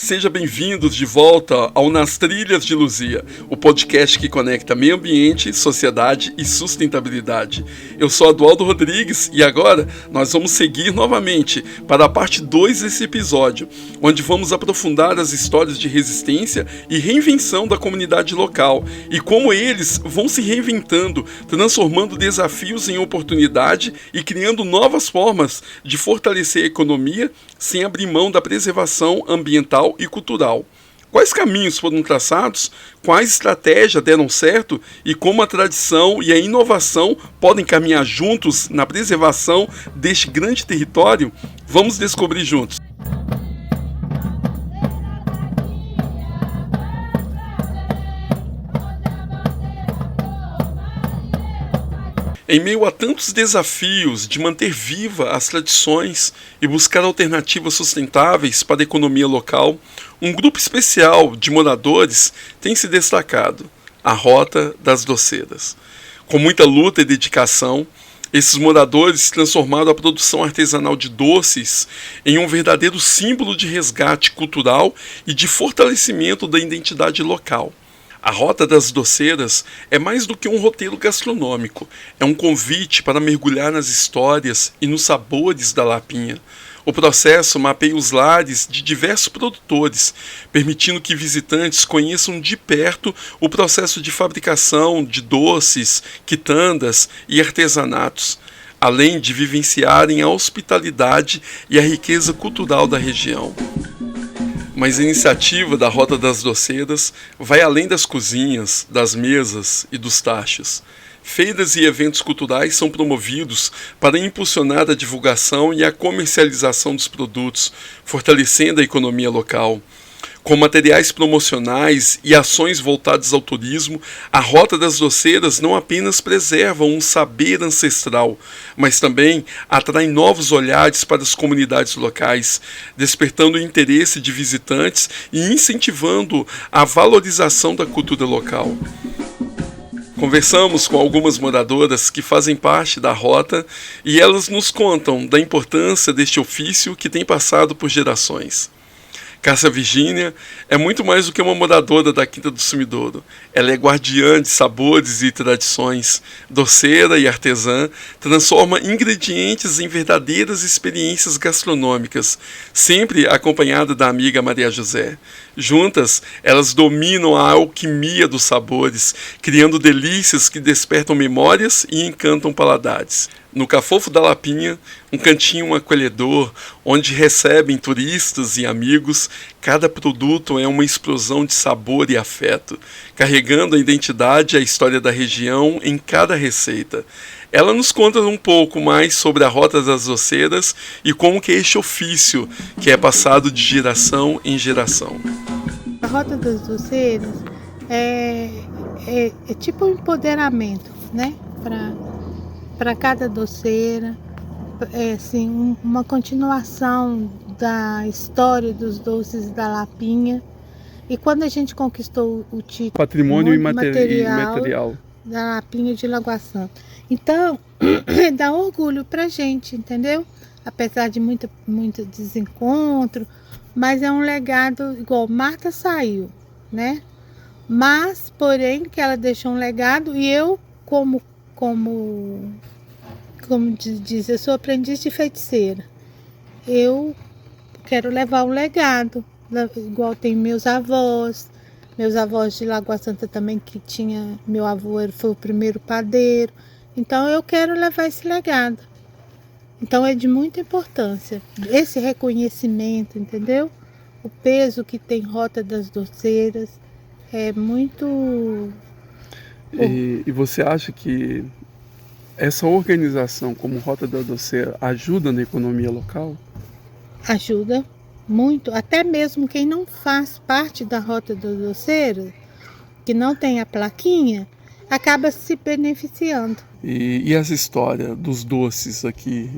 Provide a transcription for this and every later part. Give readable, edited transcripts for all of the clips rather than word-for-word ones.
Seja bem-vindos de volta ao Nas Trilhas de Luzia, o podcast que conecta meio ambiente, sociedade e sustentabilidade. Eu sou Adualdo Rodrigues e agora nós vamos seguir novamente para a parte 2 desse episódio, onde vamos aprofundar as histórias de resistência e reinvenção da comunidade local e como eles vão se reinventando, transformando desafios em oportunidade e criando novas formas de fortalecer a economia sem abrir mão da preservação ambiental e cultural. Quais caminhos foram traçados, quais estratégias deram certo e como a tradição e a inovação podem caminhar juntos na preservação deste grande território? Vamos descobrir juntos. Em meio a tantos desafios de manter viva as tradições e buscar alternativas sustentáveis para a economia local, um grupo especial de moradores tem se destacado, a Rota das Doceiras. Com muita luta e dedicação, esses moradores transformaram a produção artesanal de doces em um verdadeiro símbolo de resgate cultural e de fortalecimento da identidade local. A Rota das Doceiras é mais do que um roteiro gastronômico, é um convite para mergulhar nas histórias e nos sabores da Lapinha. O processo mapeia os lares de diversos produtores, permitindo que visitantes conheçam de perto o processo de fabricação de doces, quitandas e artesanatos, além de vivenciarem a hospitalidade e a riqueza cultural da região. Mas a iniciativa da Rota das Doceiras vai além das cozinhas, das mesas e dos tachos. Feiras e eventos culturais são promovidos para impulsionar a divulgação e a comercialização dos produtos, fortalecendo a economia local. Com materiais promocionais e ações voltadas ao turismo, a Rota das Doceiras não apenas preserva um saber ancestral, mas também atrai novos olhares para as comunidades locais, despertando o interesse de visitantes e incentivando a valorização da cultura local. Conversamos com algumas moradoras que fazem parte da rota e elas nos contam da importância deste ofício que tem passado por gerações. Cássia Virgínia é muito mais do que uma moradora da Quinta do Sumidouro. Ela é guardiã de sabores e tradições, doceira e artesã, transforma ingredientes em verdadeiras experiências gastronômicas, sempre acompanhada da amiga Maria José. Juntas, elas dominam a alquimia dos sabores, criando delícias que despertam memórias e encantam paladares. No Cafofo da Lapinha, um cantinho acolhedor, onde recebem turistas e amigos, cada produto é uma explosão de sabor e afeto, carregando a identidade e a história da região em cada receita. Ela nos conta um pouco mais sobre a Rota das Doceiras e como que é este ofício que é passado de geração em geração. A Rota das Doceiras é tipo um empoderamento, né? Para cada doceira, é assim, uma continuação da história dos doces da Lapinha. E quando a gente conquistou o título Patrimônio imaterial da Lapinha de Lagoa Santa, então dá orgulho pra gente, entendeu? Apesar de muito desencontro, mas é um legado, igual Marta saiu, né? Mas, porém, que ela deixou um legado e eu, como diz, eu sou aprendiz de feiticeira. Eu quero levar um legado, igual tem meus avós de Lagoa Santa também, que tinha, meu avô foi o primeiro padeiro. Então eu quero levar esse legado. Então é de muita importância esse reconhecimento, entendeu? O peso que tem Rota das Doceiras é muito... E você acha que essa organização como Rota da Doceira ajuda na economia local? Ajuda muito, até mesmo quem não faz parte da Rota da Doceira, que não tem a plaquinha, acaba se beneficiando. E essa história dos doces aqui,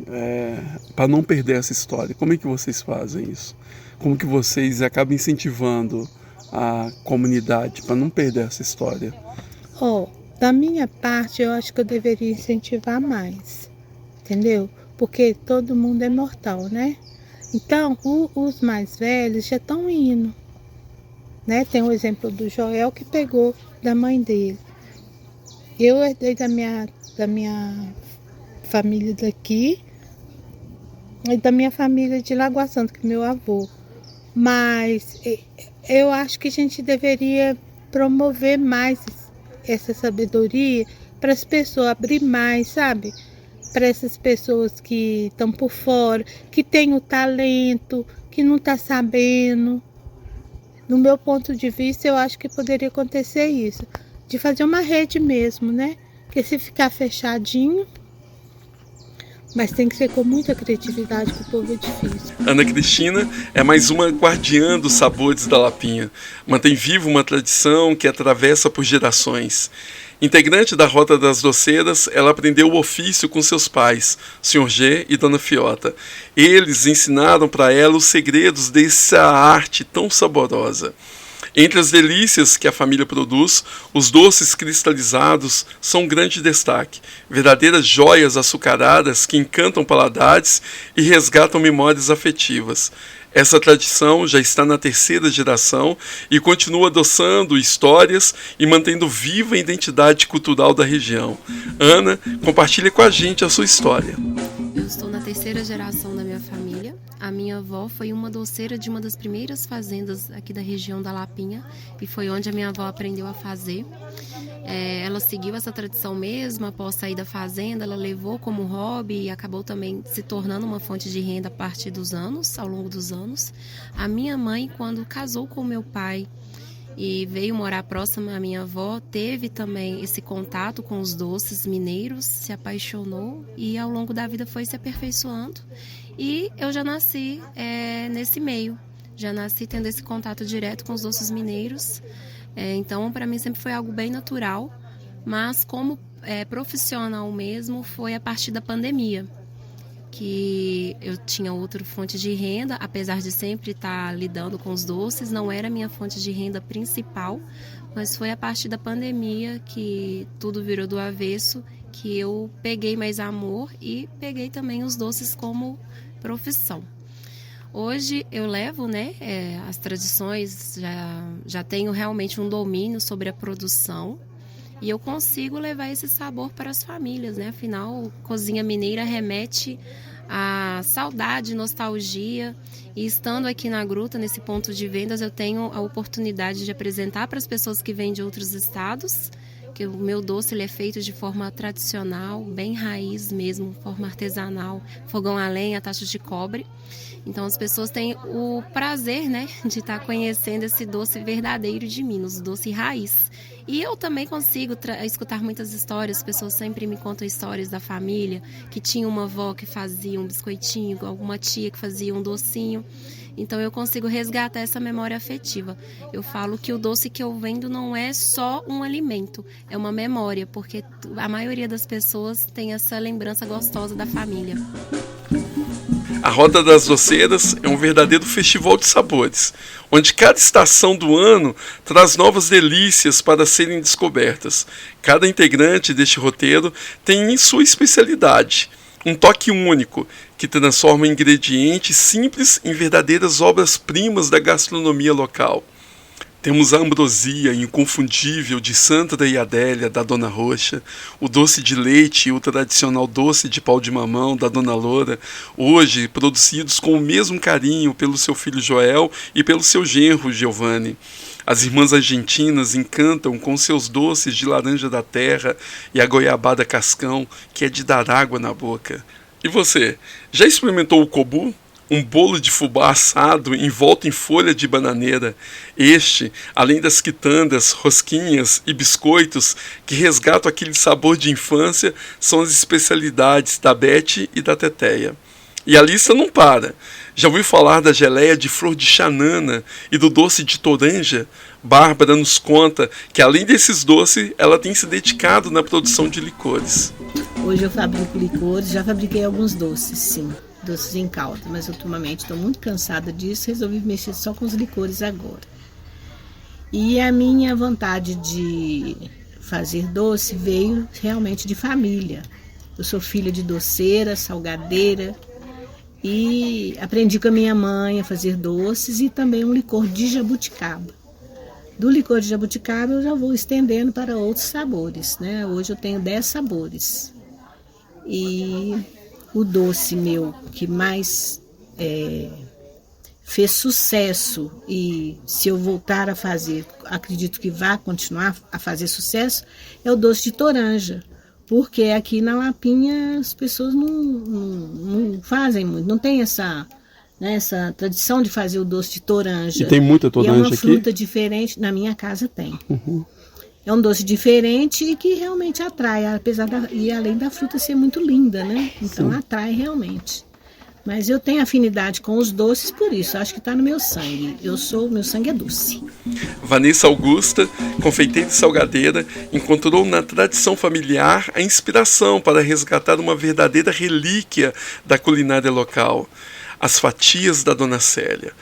para não perder essa história, como é que vocês fazem isso? Como que vocês acabam incentivando a comunidade para não perder essa história? Da minha parte, eu acho que eu deveria incentivar mais, entendeu? Porque todo mundo é mortal, né? Então, os mais velhos já estão indo, né? Tem o exemplo do Joel que pegou da mãe dele. Eu herdei da minha família daqui e da minha família de Lagoa Santa, que é meu avô. Mas eu acho que a gente deveria promover mais essa sabedoria para as pessoas, abrir mais, sabe? Para essas pessoas que estão por fora, que têm o talento, que não está sabendo. No meu ponto de vista, eu acho que poderia acontecer isso, de fazer uma rede mesmo, né? Porque se ficar fechadinho, mas tem que ser com muita criatividade, que o povo é difícil. Ana Cristina é mais uma guardiã dos sabores da Lapinha. Mantém viva uma tradição que atravessa por gerações. Integrante da Rota das Doceiras, ela aprendeu o ofício com seus pais, Sr. G e Dona Fiota. Eles ensinaram para ela os segredos dessa arte tão saborosa. Entre as delícias que a família produz, os doces cristalizados são um grande destaque. Verdadeiras joias açucaradas que encantam paladares e resgatam memórias afetivas. Essa tradição já está na 3ª geração e continua adoçando histórias e mantendo viva a identidade cultural da região. Ana, compartilhe com a gente a sua história. Eu estou na 3ª geração da minha família. A minha avó foi uma doceira de uma das primeiras fazendas aqui da região da Lapinha e foi onde a minha avó aprendeu a fazer. Ela seguiu essa tradição mesmo, após sair da fazenda, ela levou como hobby e acabou também se tornando uma fonte de renda a partir dos anos, ao longo dos anos. A minha mãe, quando casou com meu pai e veio morar próxima à minha avó, teve também esse contato com os doces mineiros, se apaixonou e ao longo da vida foi se aperfeiçoando. E eu já nasci nesse meio, já nasci tendo esse contato direto com os doces mineiros. Então, para mim sempre foi algo bem natural, mas como profissional mesmo foi a partir da pandemia, que eu tinha outra fonte de renda, apesar de sempre estar lidando com os doces, não era a minha fonte de renda principal, mas foi a partir da pandemia que tudo virou do avesso, que eu peguei mais amor e peguei também os doces como profissão. Hoje eu levo, as tradições, já tenho realmente um domínio sobre a produção e eu consigo levar esse sabor para as famílias, Afinal, cozinha mineira remete a saudade, nostalgia, e estando aqui na Gruta, nesse ponto de vendas, eu tenho a oportunidade de apresentar para as pessoas que vêm de outros estados, que o meu doce ele é feito de forma tradicional, bem raiz mesmo, forma artesanal, fogão a lenha, tachos de cobre. Então as pessoas têm o prazer, de estar conhecendo esse doce verdadeiro de Minas, o doce raiz. E eu também consigo escutar muitas histórias, as pessoas sempre me contam histórias da família, que tinha uma avó que fazia um biscoitinho, alguma tia que fazia um docinho. Então eu consigo resgatar essa memória afetiva. Eu falo que o doce que eu vendo não é só um alimento, é uma memória, porque a maioria das pessoas tem essa lembrança gostosa da família. A Rota das Doceiras é um verdadeiro festival de sabores, onde cada estação do ano traz novas delícias para serem descobertas. Cada integrante deste roteiro tem sua especialidade, um toque único, que transforma ingredientes simples em verdadeiras obras-primas da gastronomia local. Temos a ambrosia inconfundível de Sandra e Adélia, da Dona Roxa, o doce de leite e o tradicional doce de pau de mamão, da Dona Loura, hoje produzidos com o mesmo carinho pelo seu filho Joel e pelo seu genro Giovanni. As irmãs argentinas encantam com seus doces de laranja da terra e a goiabada cascão, que é de dar água na boca. E você, já experimentou o cobu? Um bolo de fubá assado envolto em folha de bananeira. Este, além das quitandas, rosquinhas e biscoitos que resgatam aquele sabor de infância, são as especialidades da Bete e da Teteia. E a lista não para. Já ouviu falar da geleia de flor de xanana e do doce de toranja? Bárbara nos conta que, além desses doces, ela tem se dedicado na produção de licores. Hoje eu fabrico licores, já fabriquei alguns doces, sim. Doces em calda, mas ultimamente estou muito cansada disso, resolvi mexer só com os licores agora. E a minha vontade de fazer doce veio realmente de família. Eu sou filha de doceira, salgadeira, E aprendi com a minha mãe a fazer doces e também um licor de jabuticaba. Do licor de jabuticaba eu já vou estendendo para outros sabores, né? Hoje eu tenho 10 sabores. E o doce meu que mais fez sucesso, e se eu voltar a fazer, acredito que vai continuar a fazer sucesso, é o doce de toranja. Porque aqui na Lapinha as pessoas não fazem muito, não tem essa tradição de fazer o doce de toranja. E tem muita toranja aqui? É uma fruta diferente, na minha casa tem. Uhum. É um doce diferente e que realmente atrai, e além da fruta ser muito linda, né? Então atrai realmente. Mas eu tenho afinidade com os doces por isso, acho que está no meu sangue. Meu sangue é doce. Vanessa Augusta, confeiteira e salgadeira, encontrou na tradição familiar a inspiração para resgatar uma verdadeira relíquia da culinária local, as fatias da Dona Célia.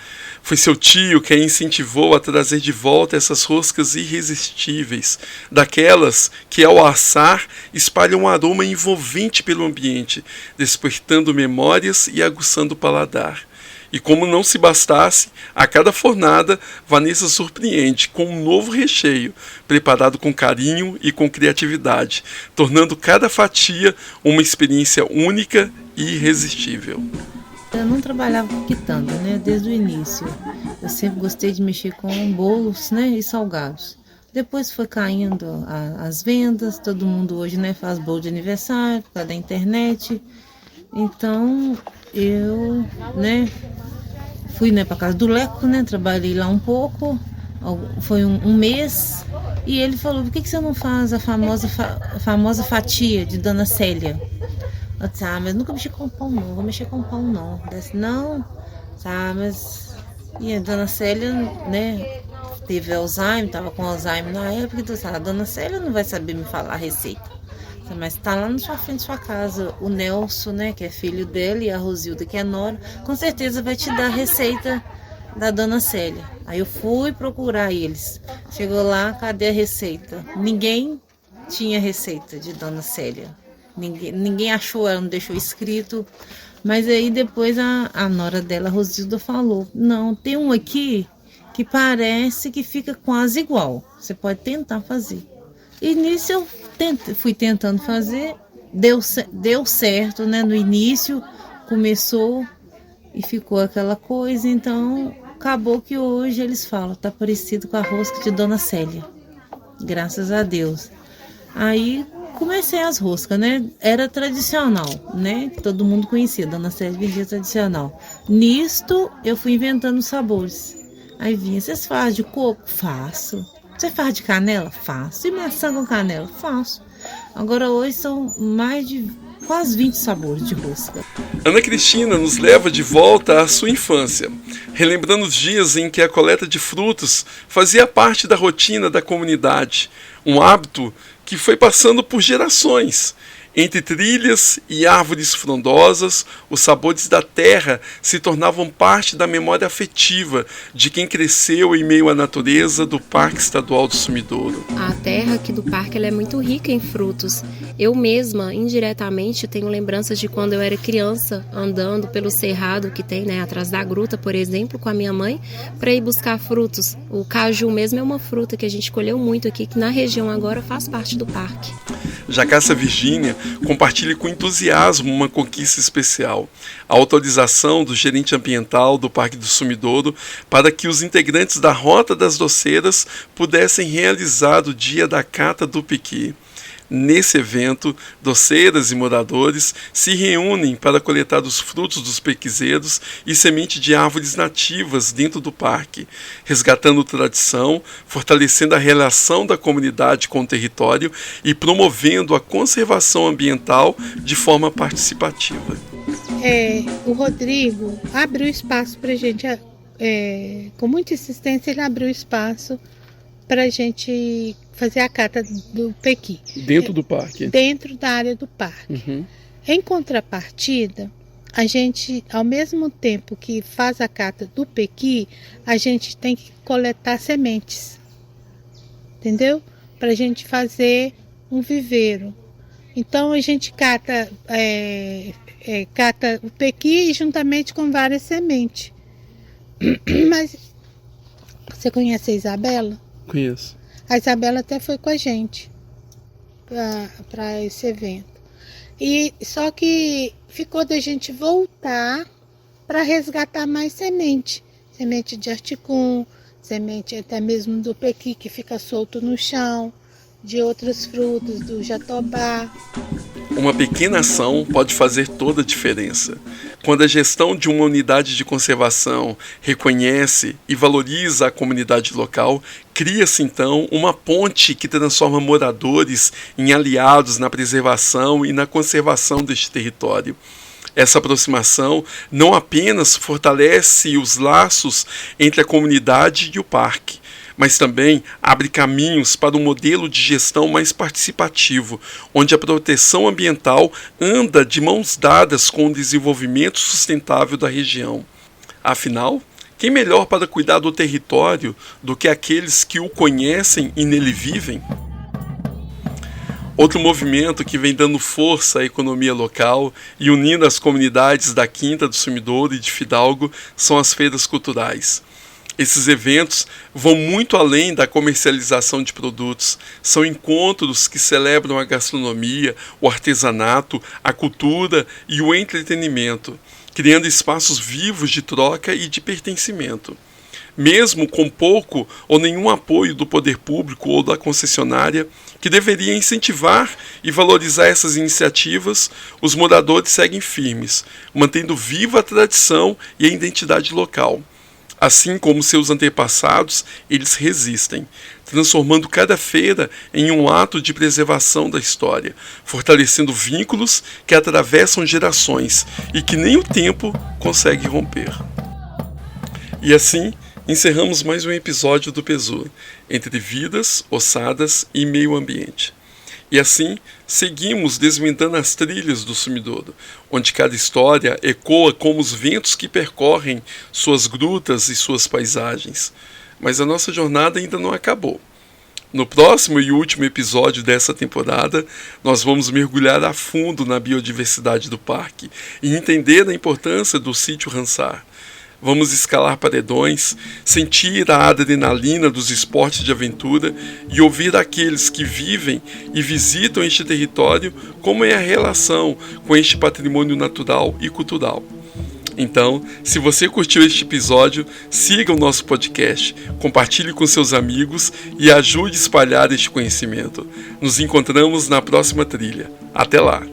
Foi seu tio quem incentivou a trazer de volta essas roscas irresistíveis, daquelas que ao assar espalham um aroma envolvente pelo ambiente, despertando memórias e aguçando o paladar. E como não se bastasse, a cada fornada, Vanessa surpreende com um novo recheio, preparado com carinho e com criatividade, tornando cada fatia uma experiência única e irresistível. Eu não trabalhava com quitanda, né, desde o início. Eu sempre gostei de mexer com bolos, né, e salgados. Depois foi caindo as vendas, todo mundo hoje, né, faz bolo de aniversário por causa da internet. Então eu, né, fui, né, para casa do Leco, né, trabalhei lá um pouco, foi um mês, e ele falou: por que você não faz a famosa fatia de Dona Célia? Eu disse: mas nunca mexi com pão não, vou mexer com pão não. Eu disse: não, mas... E a Dona Célia, né, teve Alzheimer, estava com Alzheimer na época, então a Dona Célia não vai saber me falar a receita. Mas está lá na sua frente da sua casa, o Nelson, né, que é filho dela, e a Rosilda, que é nora, com certeza vai te dar a receita da Dona Célia. Aí eu fui procurar eles. Chegou lá, cadê a receita? Ninguém tinha receita de Dona Célia. Ninguém achou, ela não deixou escrito. Mas aí depois a nora dela, a Rosilda, falou: não, tem um aqui que parece que fica quase igual. Você pode tentar fazer. E nisso eu fui tentando fazer, deu certo, né? No início começou e ficou aquela coisa, então acabou que hoje eles falam: tá parecido com a rosca de Dona Célia. Graças a Deus. Aí comecei as roscas, né? Era tradicional, né? Todo mundo conhecia, Dona Célia vendia tradicional. Nisto, eu fui inventando sabores. Aí vinha: vocês fazem de coco? Faço. Você faz de canela? Faço. E maçã com canela? Faço. Agora hoje são mais de quase 20 sabores de rosca. Ana Cristina nos leva de volta à sua infância, relembrando os dias em que a coleta de frutos fazia parte da rotina da comunidade, um hábito que foi passando por gerações. Entre trilhas e árvores frondosas, os sabores da terra se tornavam parte da memória afetiva de quem cresceu em meio à natureza do Parque Estadual do Sumidouro. A terra aqui do parque ela é muito rica em frutos. Eu mesma, indiretamente, tenho lembranças de quando eu era criança, andando pelo cerrado que tem, né, atrás da gruta, por exemplo, com a minha mãe, para ir buscar frutos. O caju mesmo é uma fruta que a gente colheu muito aqui, que na região agora faz parte do parque. Jacassa Virgínia compartilha com entusiasmo uma conquista especial: a autorização do gerente ambiental do Parque do Sumidouro para que os integrantes da Rota das Doceiras pudessem realizar o Dia da Cata do Piqui. Nesse evento, doceiras e moradores se reúnem para coletar os frutos dos pequizeiros e semente de árvores nativas dentro do parque, resgatando tradição, fortalecendo a relação da comunidade com o território e promovendo a conservação ambiental de forma participativa. O Rodrigo abriu espaço para a gente, com muita insistência, ele abriu espaço para a gente fazer a cata do pequi. Dentro do parque? Dentro da área do parque. Uhum. Em contrapartida, a gente, ao mesmo tempo que faz a cata do pequi, a gente tem que coletar sementes, entendeu? Para a gente fazer um viveiro. Então a gente cata o pequi juntamente com várias sementes. Mas você conhece a Isabela? Conheço. A Isabela até foi com a gente para esse evento. E só que ficou da gente voltar para resgatar mais semente de articum, semente até mesmo do pequi que fica solto no chão, de outros frutos, do jatobá. Uma pequena ação pode fazer toda a diferença. Quando a gestão de uma unidade de conservação reconhece e valoriza a comunidade local, cria-se então uma ponte que transforma moradores em aliados na preservação e na conservação deste território. Essa aproximação não apenas fortalece os laços entre a comunidade e o parque, mas também abre caminhos para um modelo de gestão mais participativo, onde a proteção ambiental anda de mãos dadas com o desenvolvimento sustentável da região. Afinal, quem melhor para cuidar do território do que aqueles que o conhecem e nele vivem? Outro movimento que vem dando força à economia local e unindo as comunidades da Quinta do Sumidouro e de Fidalgo são as feiras culturais. Esses eventos vão muito além da comercialização de produtos. São encontros que celebram a gastronomia, o artesanato, a cultura e o entretenimento, criando espaços vivos de troca e de pertencimento. Mesmo com pouco ou nenhum apoio do poder público ou da concessionária, que deveria incentivar e valorizar essas iniciativas, os moradores seguem firmes, mantendo viva a tradição e a identidade local. Assim como seus antepassados, eles resistem, transformando cada feira em um ato de preservação da história, fortalecendo vínculos que atravessam gerações e que nem o tempo consegue romper. E assim, encerramos mais um episódio do Pesu, entre vidas, ossadas e meio ambiente. E assim, seguimos desvendando as trilhas do Sumidouro, onde cada história ecoa como os ventos que percorrem suas grutas e suas paisagens. Mas a nossa jornada ainda não acabou. No próximo e último episódio dessa temporada, nós vamos mergulhar a fundo na biodiversidade do parque e entender a importância do sítio Ramsar. Vamos escalar paredões, sentir a adrenalina dos esportes de aventura e ouvir aqueles que vivem e visitam este território como é a relação com este patrimônio natural e cultural. Então, se você curtiu este episódio, siga o nosso podcast, compartilhe com seus amigos e ajude a espalhar este conhecimento. Nos encontramos na próxima trilha. Até lá!